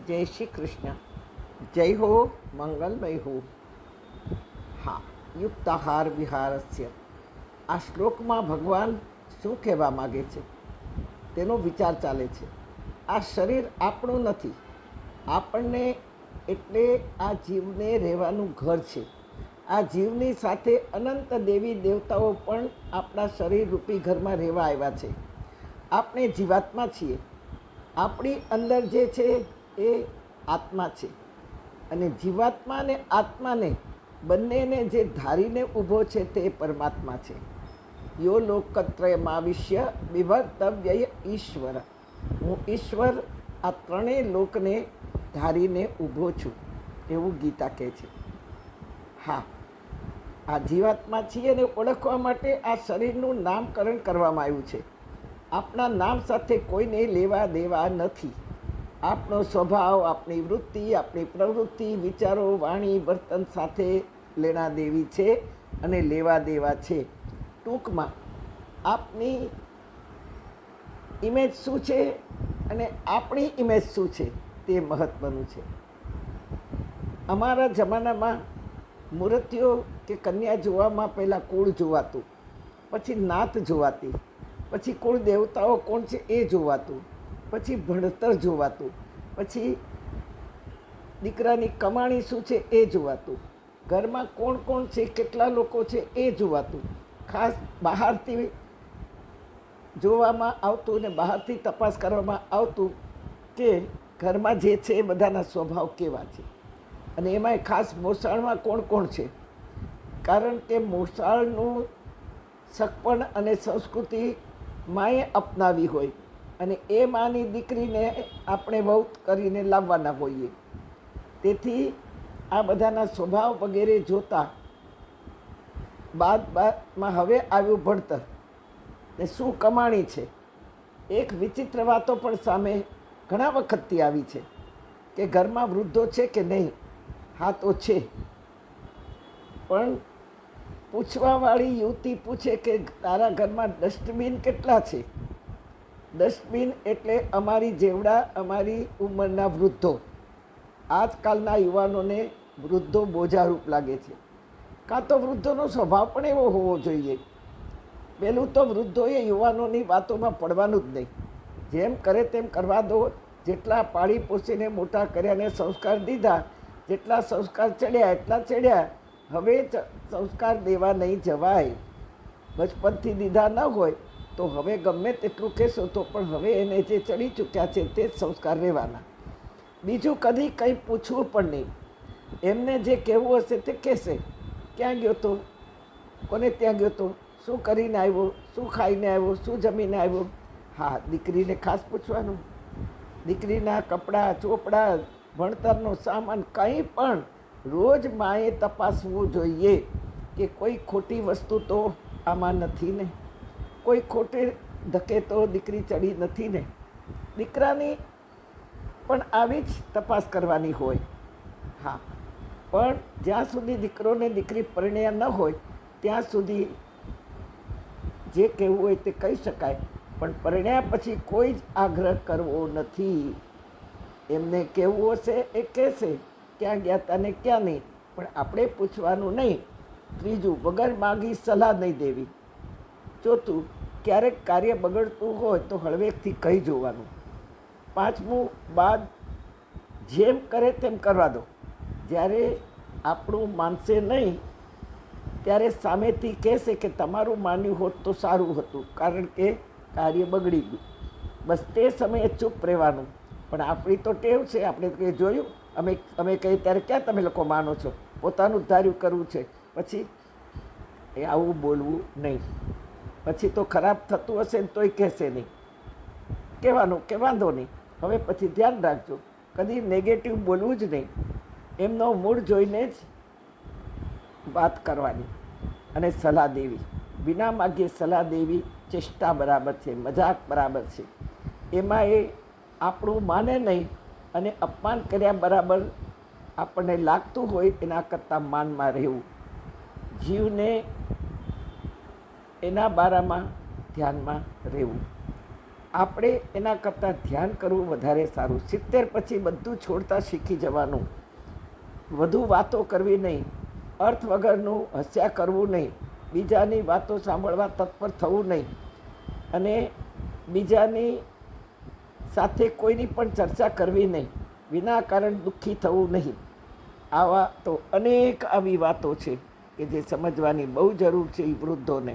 જય શ્રી કૃષ્ણ. જય હો, મંગલમય હો. હા, યુક્તાહાર વિહારસ્ય. આ શ્લોકમાં ભગવાન શું કહેવા માગે છે તેનો વિચાર ચાલે છે. આ શરીર આપણું નથી, આપણને એટલે આ જીવને રહેવાનું ઘર છે. આ જીવની સાથે અનંત દેવી દેવતાઓ પણ આપણા શરીર રૂપી ઘરમાં રહેવા આવ્યા છે. આપણે જીવાત્મા છીએ. આપણી અંદર જે છે એ આત્મા છે, અને જીવાત્મા અને આત્માને બંનેને જે ધારીને ઊભો છે તે પરમાત્મા છે. યો લોકત્રયમાવિશ્ય વિભર્તવ્ય ઈશ્વર. હું ઈશ્વર આ ત્રણેય લોકને ધારીને ઊભો છું, એવું ગીતા કહે છે. હા, આ જીવાત્મા છીએ અને ઓળખવા માટે આ શરીરનું નામકરણ કરવામાં આવ્યું છે. આપણા નામ સાથે કોઈને લેવા દેવા નથી. આપણો સ્વભાવ, આપણી વૃત્તિ, આપણી પ્રવૃત્તિ, વિચારો, વાણી, વર્તન સાથે લેણા દેવી છે અને લેવા દેવા છે. ટૂંકમાં આપની ઇમેજ શું છે અને આપણી ઇમેજ શું છે તે મહત્ત્વનું છે. અમારા જમાનામાં મૂર્તિઓ કે કન્યા જોવામાં પહેલાં કુળ જોવાતું, પછી નાત જોવાતી, પછી કુળ દેવતાઓ કોણ છે એ જોવાતું, પછી ભણતર જોવાતું, પછી દીકરાની કમાણી શું છે એ જોવાતું, ઘરમાં કોણ કોણ છે, કેટલા લોકો છે એ જોવાતું. ખાસ બહારથી જોવામાં આવતું ને બહારથી તપાસ કરવામાં આવતું કે ઘરમાં જે છે એ બધાના સ્વભાવ કેવા છે. અને એમાંય ખાસ મોસાળમાં કોણ કોણ છે, કારણ કે મોસાળનું સગપણ અને સંસ્કૃતિ માએ અપનાવી હોય અને એ માની દીકરીને આપણે વહુ કરીને લાવવાના હોઈએ. તેથી આ બધાના સ્વભાવ વગેરે જોતા બાદમાં હવે આવ્યું ભણતર ને શું કમાણી છે. એક વિચિત્ર વાતો પણ સામે ઘણા વખતથી આવી છે કે ઘરમાં વૃદ્ધો છે કે નહીં. હા તો છે, પણ પૂછવાવાળી યુવતી પૂછે કે તારા ઘરમાં ડસ્ટબિન કેટલા છે. ડસ્ટબિન એટલે અમારી જેવડા, અમારી ઉંમરના વૃદ્ધો. આજકાલના યુવાનોને વૃદ્ધો બોજારૂપ લાગે છે. કાં તો વૃદ્ધોનો સ્વભાવ પણ એવો હોવો જોઈએ. પહેલું તો વૃદ્ધોએ યુવાનોની વાતોમાં પડવાનું જ નહીં. જેમ કરે તેમ કરવા દો. જેટલા પાળી પોષીને મોટા કર્યા ને સંસ્કાર દીધા, જેટલા સંસ્કાર ચડ્યા એટલા ચડ્યા. હવે સંસ્કાર દેવા નહીં જવાય. બચપનથી દીધા ન હોય તો હવે ગમે તેટલું કહેશો તો પણ હવે એને જે ચડી ચૂક્યા છે તે જ સંસ્કાર રહેવાના. બીજું કદી કંઈ પૂછવું પણ નહીં. એમને જે કહેવું હશે તે કહેશે. ક્યાં ગયો તો, કોને ત્યાં ગયો તો, શું કરીને આવ્યો, શું ખાઈને આવ્યો, શું જમીને આવ્યો. હા, દીકરીને ખાસ પૂછવાનું. દીકરીના કપડાં, ચોપડા, ભણતરનો સામાન કંઈ પણ રોજ માએ તપાસવું જોઈએ કે કોઈ ખોટી વસ્તુ તો આમાં નથી ને, કોઈ ખોટે ધકે તો દીકરી ચડી નથી ને. દીકરાની પણ આવી જ તપાસ કરવાની હોય. હા, પણ જ્યાં સુધી દીકરો ને દીકરી પરણ્યા ન હોય ત્યાં સુધી જે કહેવું હોય તે કહી શકાય, પણ પરણ્યા પછી કોઈ જ આગ્રહ કરવો નથી. એમને કહેવું હશે એ કહેશે, ક્યાં ગયા હતા ને ક્યાં નહીં, પણ આપણે પૂછવાનું નહીં. ત્રીજું, વગર માગી સલાહ નહીં દેવી. ચોથું, ક્યારેક કાર્ય બગડતું હોય તો હળવેકથી કહી જોવાનું. પાંચમું, બાદ જેમ કરે તેમ કરવા દો. જ્યારે આપણું માનશે નહીં ત્યારે સામેથી કહેશે કે તમારું માન્યું હોત તો સારું હતું, કારણ કે કાર્ય બગડી ગયું. બસ તે સમયે ચૂપ રહેવાનું. પણ આપણી તો ટેવ છે, આપણે કંઈ જોયું, અમે કહીએ ત્યારે ક્યાં તમે લોકો માનો છો. પોતાનું ધાર્યું કરવું છે. પછી એ આવું બોલવું નહીં. પછી તો ખરાબ થતું હશે ને તોય કહેશે નહીં. કહેવાનું કે વાંધો નહીં, હવે પછી ધ્યાન રાખજો. કદી નેગેટિવ બોલવું જ નહીં. એમનો મૂડ જોઈને જ વાત કરવાની અને સલાહ દેવી. વિના માગ્યે સલાહ દેવી ચેષ્ટા બરાબર છે, મજાક બરાબર છે. એમાં એ આપણું માને નહીં અને અપમાન કર્યા બરાબર આપણને લાગતું હોય એના કરતાં માનમાં રહેવું. જીવને એના બારામાં ધ્યાનમાં રહેવું. આપણે એના કરતાં ધ્યાન કરવું વધારે સારું. 70 પછી બધું છોડતા શીખી જવાનું. વધુ વાતો કરવી નહીં, અર્થ વગરનું હસ્યા કરવું નહીં, બીજાની વાતો સાંભળવા તત્પર થવું નહીં, અને બીજાની સાથે કોઈની પણ ચર્ચા કરવી નહીં, વિના કારણ દુઃખી થવું નહીં. આવા તો અનેક આવી વાતો છે કે જે સમજવાની બહુ જરૂર છે એ વૃદ્ધોને.